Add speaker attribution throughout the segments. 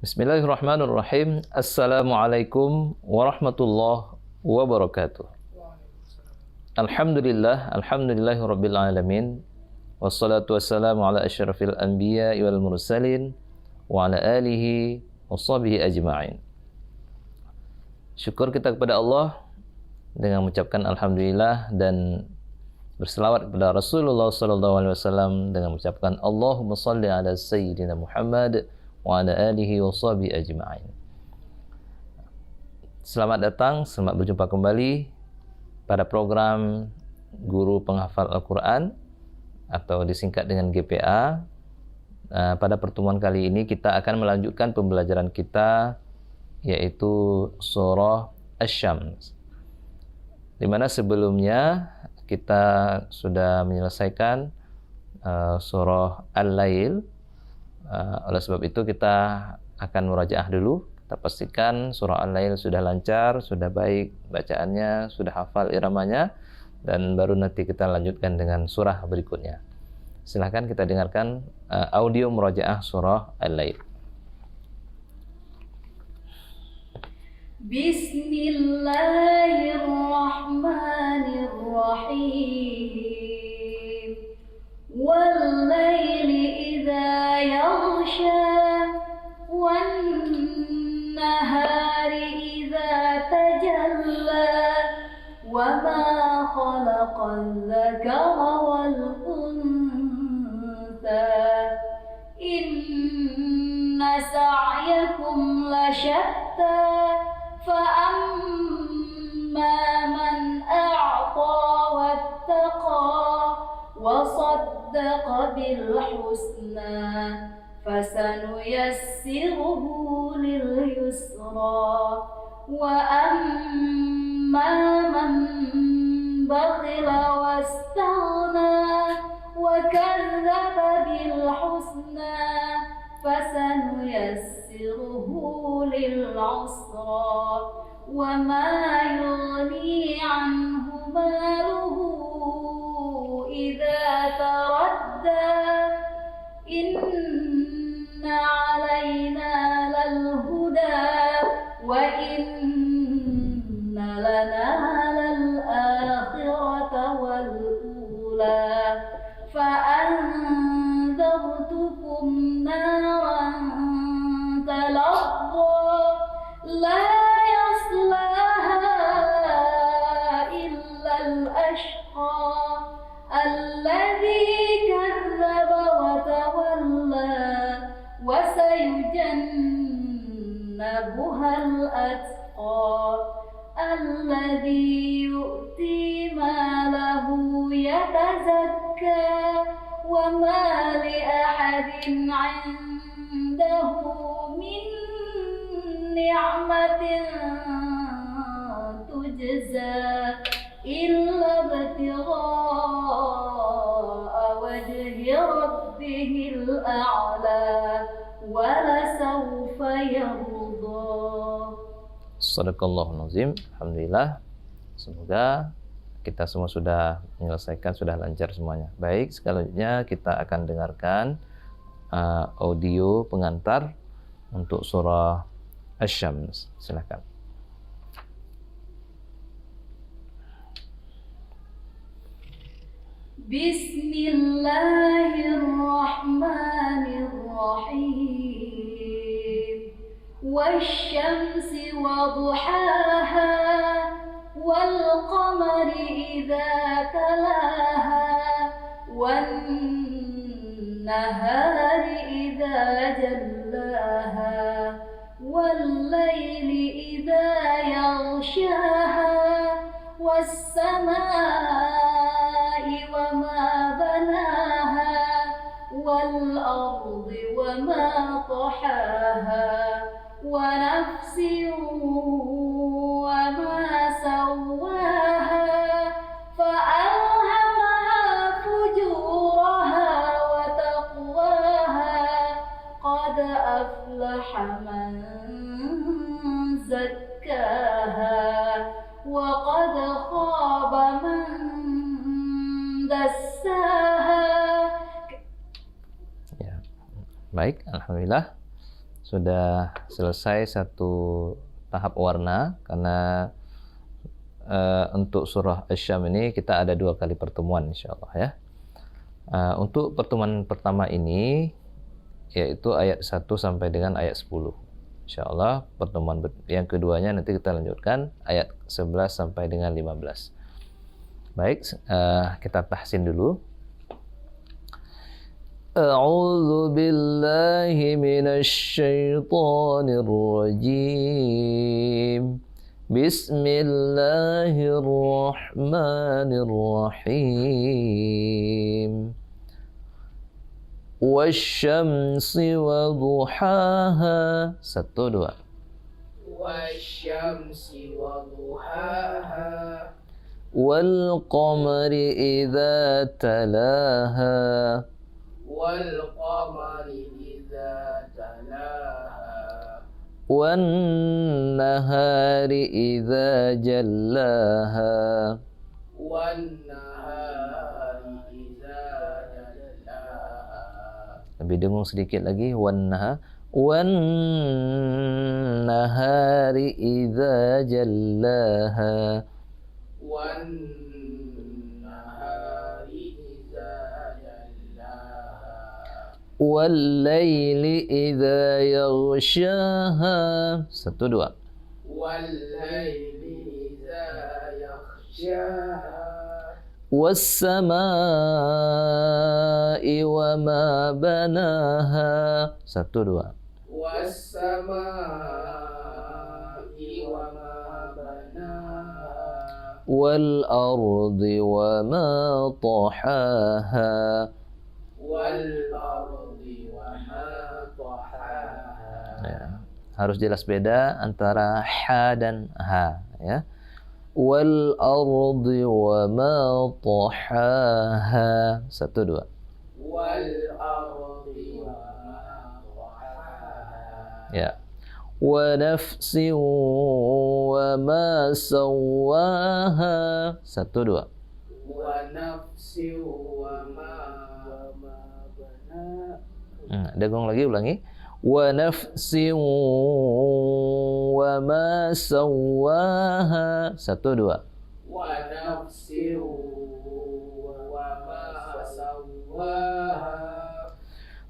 Speaker 1: Bismillahirrahmanirrahim. Assalamualaikum warahmatullahi wabarakatuh. Alhamdulillahirabbil alamin. Wassalatu wassalamu ala asyrafil anbiya wal mursalin wa ala alihi washabihi ajma'in. Syukur kita kepada Allah dengan mengucapkan alhamdulillah dan berselawat kepada Rasulullah sallallahu alaihi wasallam dengan mengucapkan Allahumma shalli ala sayyidina Muhammad wa ala alihi wa sahbihi ajma'in. Selamat datang, selamat berjumpa kembali pada program Guru Penghafal Al-Quran atau disingkat dengan GPA. Pada pertemuan kali ini kita akan melanjutkan pembelajaran kita, yaitu surah Asy-Syams, di mana sebelumnya kita sudah menyelesaikan surah Al-Lail. Oleh sebab itu kita akan murajaah dulu. Kita pastikan surah Al-Lail sudah lancar, sudah baik bacaannya, sudah hafal iramanya, dan baru nanti kita lanjutkan dengan surah berikutnya. Silahkan kita dengarkan audio murajaah surah Al-Lail.
Speaker 2: Bismillahirrahmanirrahim. Wal-laili idza yaghsha wan-nahari idza tajalla wa ma khalaqal dzakara wal untha inna sa'yakum lasyatta fa amma man a'ta wattaqa wa saddaqa bil husna fasanuyassiruhu lil yusra wa amma man bakhila wastaghna wa kadzdzaba bil husna fasanuyassiruhu lil usra wa ma yughni anhu maluhu idza taradda inna alaina lal huda wa inna lana lal akhirata wal ula fa anzartukum naran talazza la yaslaha illa al ashqa alladhi kadzdzaba wa tawalla wa sayujannabuha al-atqa alladhi yu'ti malahu yatazakka wa ma li ahadin 'indahu min ni'matin tujza illa ibtigha'a wajhi rabbihil a'la wa lasawfa yarda.
Speaker 1: Shadaqallahul azim. Alhamdulillah. Semoga kita semua sudah menyelesaikan, sudah lancar semuanya. Baik, selanjutnya kita akan dengarkan audio pengantar untuk surah Asy-Syams. Silakan.
Speaker 2: Bismillahirrahmanirrahim. Wasyamsi waduhaha wal qamari idza talaha wan nahari idza jallaha wal laili idza yaghshaha was samaa'i wa ma banaha wal ardi wa ma tahaha wa nafsin wa ma sawwaha fa alhamaha fujuraha wa taqwaha qad aflaha man zakkaha wa qad khaba man dassaha.
Speaker 1: Ya. Baik, alhamdulillah. sudah selesai satu tahap warna, karena untuk surah Asy-Syam ini kita ada 2 kali pertemuan insyaallah ya. Untuk pertemuan pertama ini yaitu ayat 1 sampai dengan ayat 10. Insyaallah pertemuan yang keduanya nanti kita lanjutkan ayat 11 sampai dengan 15. Baik, kita tahsin dulu. A'udzu billahi minasy syaithanir rajim. Bismillahirrahmanirrahim. Wasyamsi wa duhaha. 1 2.
Speaker 3: Wasyamsi wa duhaha.
Speaker 1: Wal qamari idza talaha.
Speaker 3: Wal qamari idza talaha.
Speaker 1: Wan nahari idza jallaha.
Speaker 3: Wan nahari idza jallaha.
Speaker 1: Lebih dengung sedikit lagi. Wan nahari idza jallaha.
Speaker 3: Wan nahari idza jallaha.
Speaker 1: Wal laili idza yaghshaha. 1 2.
Speaker 3: Wal laili idza yaghshaha.
Speaker 1: Was samaa'i wa ma banaha. 1 2.
Speaker 3: Was samaa'i wa ma banaha.
Speaker 1: Wal ardi wa ma tahaha.
Speaker 3: Wal ardi wa ma tahaha.
Speaker 1: Ya, harus jelas beda antara ha dan ha ya. Wal ardi wa ma tahaha. 1 2.
Speaker 3: Wal ardi wa ma tahaha.
Speaker 1: Ya. Wa nafsin wa ma sawwaha. 1 2.
Speaker 3: Wa nafsin wa ma banaha.
Speaker 1: Dengung lagi, ulangi. Wa nafsin wa ma sawwaha. 1 2.
Speaker 3: Wa nafsin wa ma sawwaha.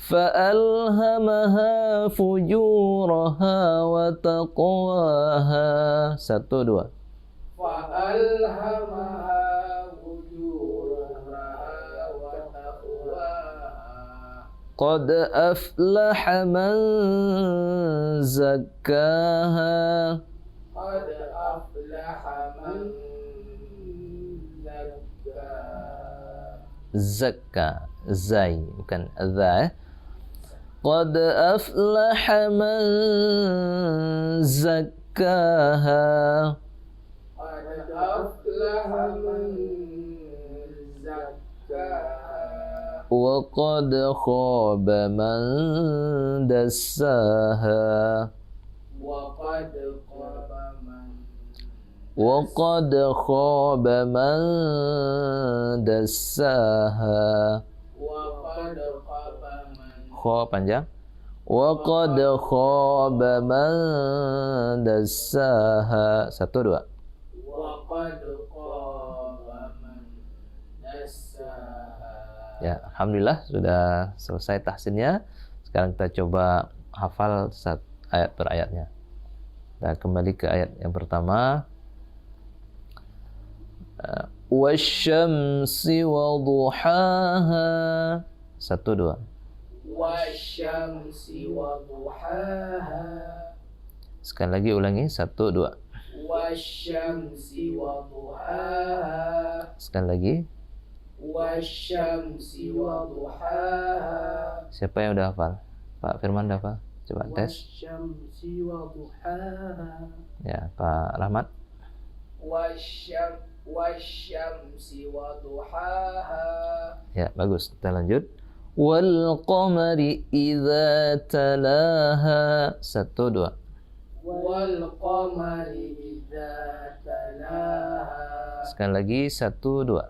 Speaker 1: Fa'alhamaha fujuraha wa taqwaha. 1 2.
Speaker 3: Fa'alhamaha fujuraha wa taqwaha.
Speaker 1: Qad aflaha man zakkaha.
Speaker 3: Qad aflaha man zakkaha.
Speaker 1: Zakka, zai bukan dha. Qad aflaha man zakkaha.
Speaker 3: Qad aflaha man zakkaha.
Speaker 1: Wa qad khaba man dassaha.
Speaker 3: Wa qad khaba man
Speaker 1: Wa qad khaba man dassaha.
Speaker 3: wa qad khaba man
Speaker 1: Kha panjang. Wa qad khaba man dassaha. 1 2.
Speaker 3: wa qad khaba man dassaha.
Speaker 1: Ya, alhamdulillah sudah selesai tahsinnya. Sekarang kita coba hafal ayat per ayatnya. Kita kembali ke ayat yang pertama. Wasyamsi wa duhaha. 1 2.
Speaker 3: Wasyamsi wa duhaha.
Speaker 1: Sekali lagi ulangi. 1 2.
Speaker 3: Wasyamsi wa duhaha.
Speaker 1: Sekali lagi.
Speaker 3: Wasyamsi wa duhaha.
Speaker 1: Siapa yang udah hafal? Pak Firman udah hafal? Coba tes.
Speaker 3: Wasyamsi wa duhaha.
Speaker 1: Ya, Pak Rahmat.
Speaker 3: Wasyamsi wa duhaha.
Speaker 1: Ya, bagus. Kita lanjut. Wal qamari idza talaha. 1 2.
Speaker 3: Wal qamari idza talaha.
Speaker 1: Sekali lagi. 1 2.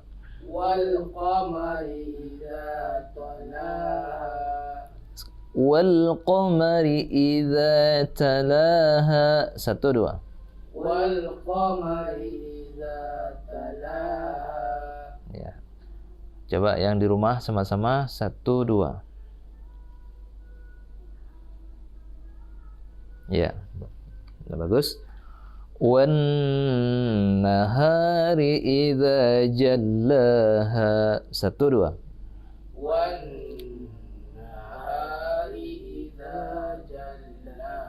Speaker 3: Wal qamari idza talaha.
Speaker 1: wal qamari idza talaha. 1 2.
Speaker 3: wal qamari idza talaha.
Speaker 1: Ya. Coba yang di rumah sama-sama 1 2. Ya. Sudah bagus. Wan nahari idza jallaha. 1 2.
Speaker 3: wan nahari idza jallaha.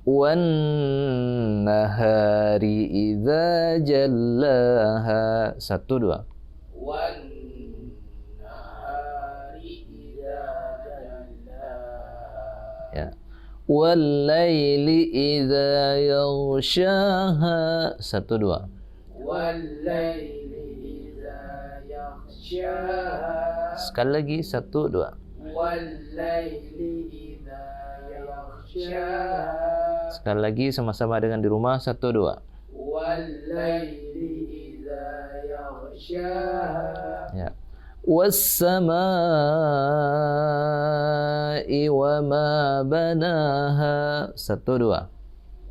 Speaker 1: Wan nahari idza jallaha. 1 2.
Speaker 3: wan nahari idza jallaha.
Speaker 1: Ya. Wal laili idza yaghshaha. 1 2.
Speaker 3: wal laili idza yaghshaha.
Speaker 1: Sekali lagi 1 2.
Speaker 3: wal laili idza yaghshaha.
Speaker 1: Sekali lagi sama-sama dengan di rumah 1 2.
Speaker 3: wal laili idza yaghshaha.
Speaker 1: Ya. Was-samaa'i wa ma banaha. 1 2.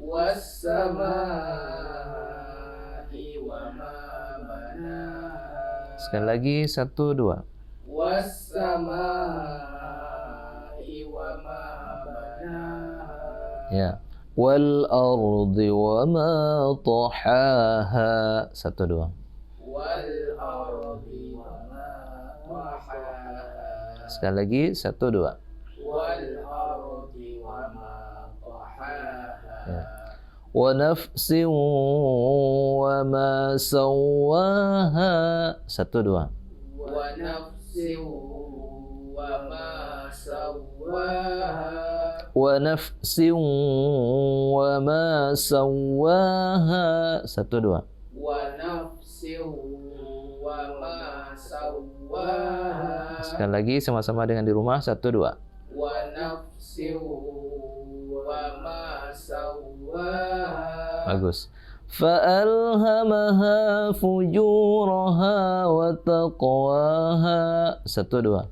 Speaker 3: was samaa'i wa ma banaha.
Speaker 1: Sekali lagi 1 2.
Speaker 3: was samaa'i wa ma banaha.
Speaker 1: Ya. Wal ardi wa ma tahaha. 1 2.
Speaker 3: wal ardi wa ma tahaha.
Speaker 1: Sekali lagi 1 2.
Speaker 3: wal ardi wa ma tahaha.
Speaker 1: Ya. Wa nafsin wa ma sawwaha. 1 2.
Speaker 3: wa nafsin wa ma sawwaha.
Speaker 1: Wa nafsin wa ma sawwaha. 1 2.
Speaker 3: wa nafsin wa ma sawwaha.
Speaker 1: Sekali lagi sama-sama dengan di rumah 1 2.
Speaker 3: wa nafsin wa ma sawwaha.
Speaker 1: Bagus. Fa'alhamaha fujuraha wa taqwaha. 1 2.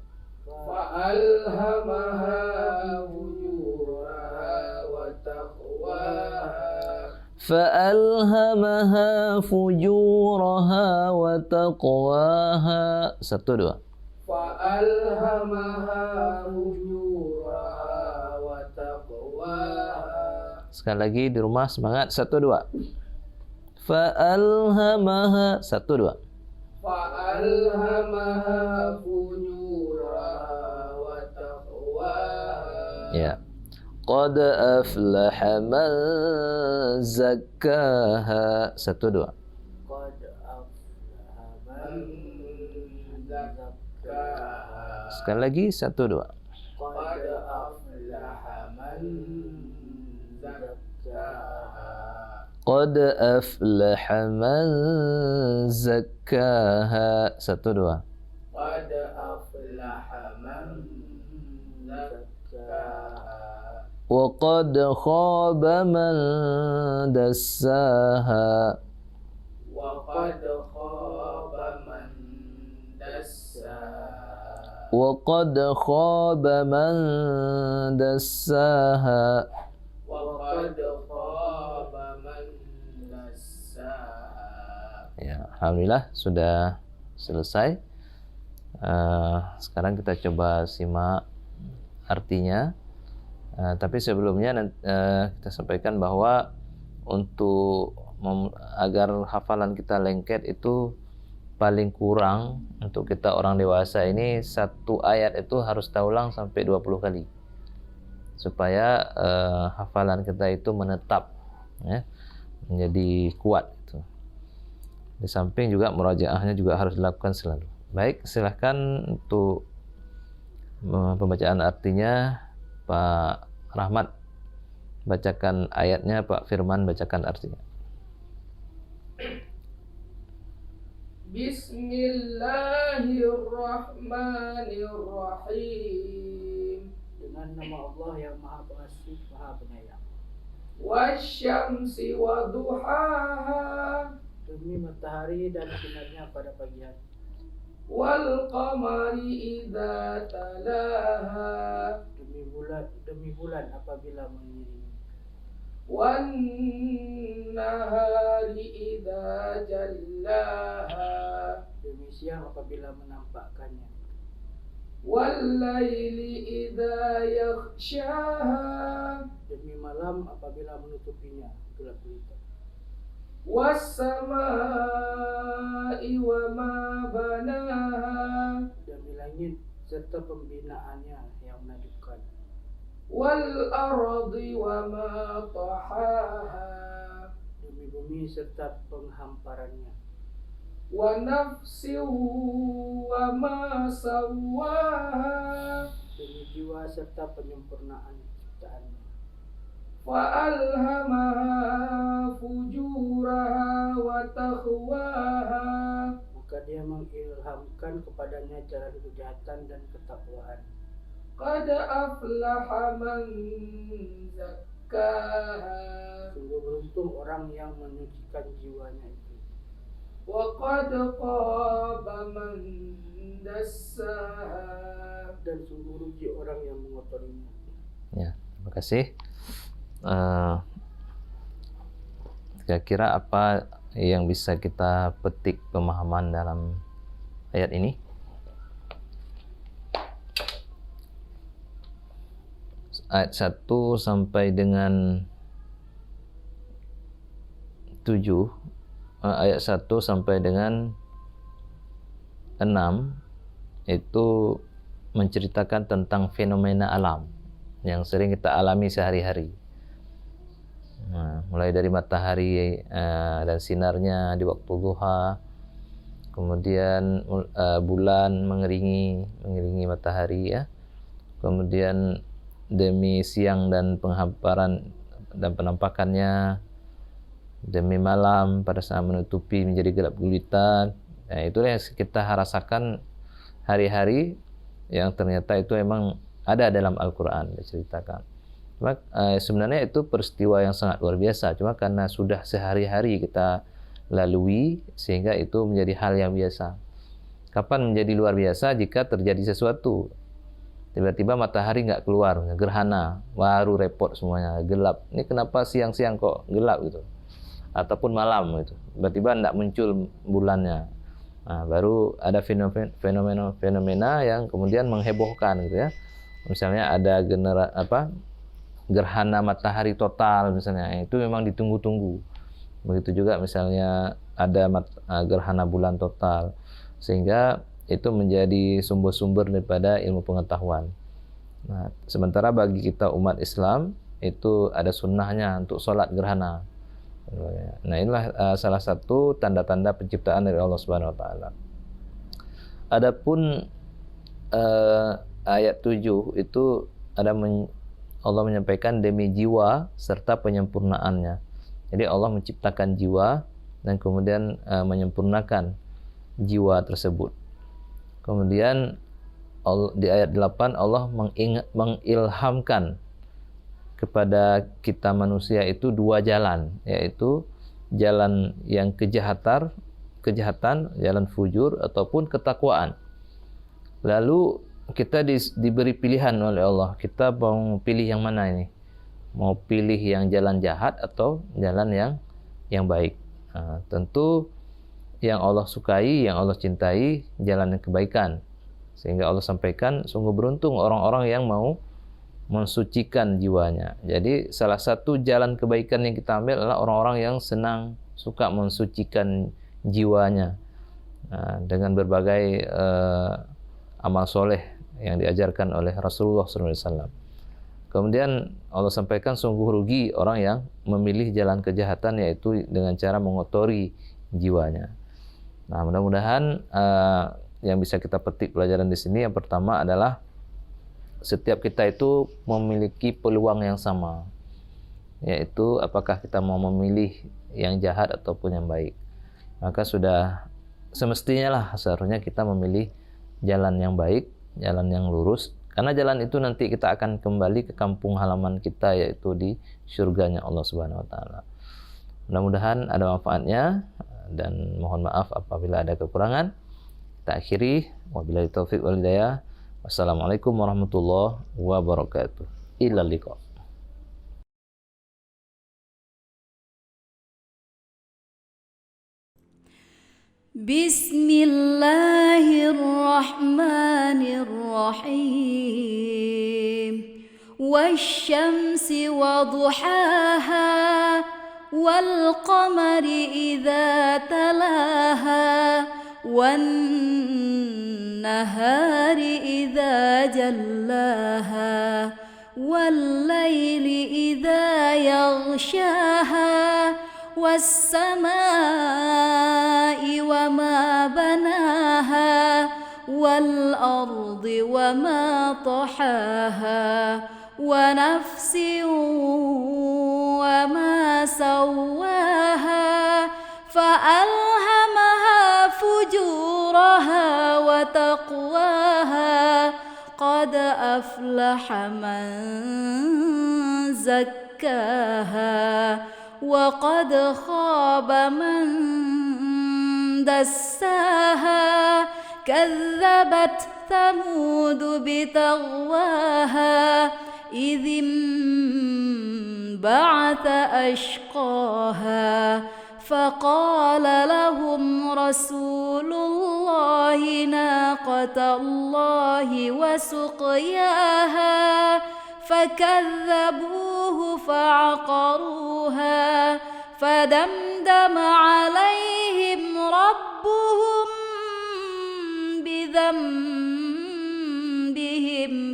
Speaker 3: fa'alhamaha fujuraha wa taqwaha.
Speaker 1: Fa'alhamaha fujuraha wa taqwaha. 1 2.
Speaker 3: fa'alhamaha fujuraha wa taqwaha.
Speaker 1: Sekali lagi di rumah semangat 1 2. Fa'alhamaha 1 2.
Speaker 3: fa'alhamaha fujuraha wa taqwaha.
Speaker 1: Ya. Qad aflaha man zakkaha. 1 2.
Speaker 3: qad aflaha man zakkaha.
Speaker 1: Sekali lagi 1 2.
Speaker 3: qad aflaha man zakkaha.
Speaker 1: Qad aflaha man zakkaha. 1 2.
Speaker 3: qad aflaha man zakkaha.
Speaker 1: Wa qad khaba man dassaha.
Speaker 3: wa qad khaba man dassaha.
Speaker 1: Wa qad khaba man dassaha.
Speaker 3: wa qad khaba man dassaha.
Speaker 1: Ya, alhamdulillah sudah selesai. Sekarang kita coba simak artinya. Tapi sebelumnya kita sampaikan bahwa untuk agar hafalan kita lengket itu paling kurang untuk kita orang dewasa ini 1 ayat itu harus kita ulang sampai 20 kali supaya hafalan kita itu menetap, ya, menjadi kuat itu. Di samping juga murajaahnya juga harus dilakukan selalu. Baik, silahkan untuk pembacaan artinya Pak Rahmat bacakan ayatnya, Pak Firman bacakan artinya.
Speaker 3: Bismillahirrahmanirrahim.
Speaker 4: Dengan nama Allah yang Maha Pengasih, Maha Penyayang.
Speaker 3: Wasyamsi wa duhaha.
Speaker 4: Demi matahari dan sinarnya pada pagi hari.
Speaker 3: Wal qamari idza talaha.
Speaker 4: bulan apabila mengiringi.
Speaker 3: Wan nahari idza jallaha.
Speaker 4: Demi siang apabila menampakkannya.
Speaker 3: Wal laili idza yaghshaha.
Speaker 4: Demi malam apabila menutupinya gelap gulita.
Speaker 3: Was samai wa ma banaha.
Speaker 4: Demi langit serta pembinaannya yang menakjubkan.
Speaker 3: Wal ardi wa ma tahaha.
Speaker 4: Demi bumi serta penghamparannya.
Speaker 3: Wa nafsin wa ma sawwaha.
Speaker 4: Demi jiwa serta penyempurnaan ciptaannya.
Speaker 3: Fa alhamaha fujuraha wa taqwaha.
Speaker 4: Maka dia mengilhamkan kepadanya jalan kejahatan dan ketakwaan.
Speaker 3: Qad aflaha man zakkaha.
Speaker 4: Sungguh beruntung orang yang menyucikan jiwanya itu.
Speaker 3: Wa qad khaba man dassaha.
Speaker 4: Dan sungguh rugi orang yang mengotorinya.
Speaker 1: Ya, terima kasih. Kira-kira apa yang bisa kita petik pemahaman dalam ayat ini? Ayat 1 sampai dengan 7, ayat 1 sampai dengan 6 itu menceritakan tentang fenomena alam yang sering kita alami sehari-hari. Nah, mulai dari matahari dan sinarnya di waktu duha, kemudian bulan mengiringi matahari ya, kemudian demi siang dan penghamparan dan penampakannya, demi malam pada saat menutupi menjadi gelap gulita. Nah, itulah yang kita rasakan hari-hari yang ternyata itu memang ada dalam Al-Quran diceritakan. Cuma sebenarnya itu peristiwa yang sangat luar biasa, cuma karena sudah sehari-hari kita lalui sehingga itu menjadi hal yang biasa. Kapan menjadi luar biasa? Jika terjadi sesuatu, tiba-tiba matahari nggak keluar, gerhana, baru repot semuanya, gelap. Ini kenapa siang-siang kok gelap gitu? Ataupun malam gitu, tiba-tiba nggak muncul bulannya. Nah, baru ada fenomena yang kemudian menghebohkan gitu ya. Misalnya ada gerhana matahari total misalnya, itu memang ditunggu-tunggu. Begitu juga misalnya ada gerhana bulan total, sehingga itu menjadi sumber-sumber daripada ilmu pengetahuan. Nah, sementara bagi kita umat Islam itu ada sunnahnya untuk sholat gerhana. Nah, inilah salah satu tanda-tanda penciptaan dari Allah Subhanahu Wa Taala. Adapun ayat 7 itu ada Allah menyampaikan demi jiwa serta penyempurnaannya. Jadi Allah menciptakan jiwa dan kemudian menyempurnakan jiwa tersebut. Kemudian di ayat 8 Allah mengilhamkan kepada kita manusia itu dua jalan, yaitu jalan yang kejahatan, jalan fujur ataupun ketakwaan. Lalu kita diberi pilihan oleh Allah, kita mau pilih yang mana ini? Mau pilih yang jalan jahat atau jalan yang baik? Nah, tentu yang Allah sukai, yang Allah cintai, jalan yang kebaikan. Sehingga Allah sampaikan, sungguh beruntung orang-orang yang mau mensucikan jiwanya. Jadi salah satu jalan kebaikan yang kita ambil adalah orang-orang yang senang, suka mensucikan jiwanya dengan berbagai amal soleh yang diajarkan oleh Rasulullah SAW. Kemudian Allah sampaikan, sungguh rugi orang yang memilih jalan kejahatan, yaitu dengan cara mengotori jiwanya. Nah, mudah-mudahan yang bisa kita petik pelajaran di sini, yang pertama adalah setiap kita itu memiliki peluang yang sama, yaitu apakah kita mau memilih yang jahat ataupun yang baik. Maka sudah semestinya lah seharusnya kita memilih jalan yang baik, jalan yang lurus, karena jalan itu nanti kita akan kembali ke kampung halaman kita, yaitu di surganya Allah Subhanahu Wa Taala. Mudah-mudahan ada manfaatnya, dan mohon maaf apabila ada kekurangan. Kita akhiri, wabillahi taufiq wal hidayah. Wassalamualaikum warahmatullahi wabarakatuh. Ila liqa.
Speaker 2: بسم الله الرحمن الرحيم والشمس وضحاها والقمر إذا تلاها والنهار إذا جلاها والليل إذا يغشاها والسماء وما بناها والأرض وما طحاها ونفس وما سواها فألهمها فجورها وتقواها قد أفلح من زكاها وقد خاب من دساها كذبت ثمود بتغواها إذ انبعث أشقاها فقال لهم رسول الله ناقة الله وسقياها فكذبوه فعقروها فدمدم عليهم ربهم بذنبهم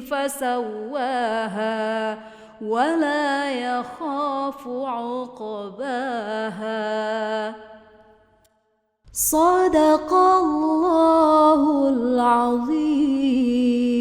Speaker 2: فسواها ولا يخاف عقباها صدق الله العظيم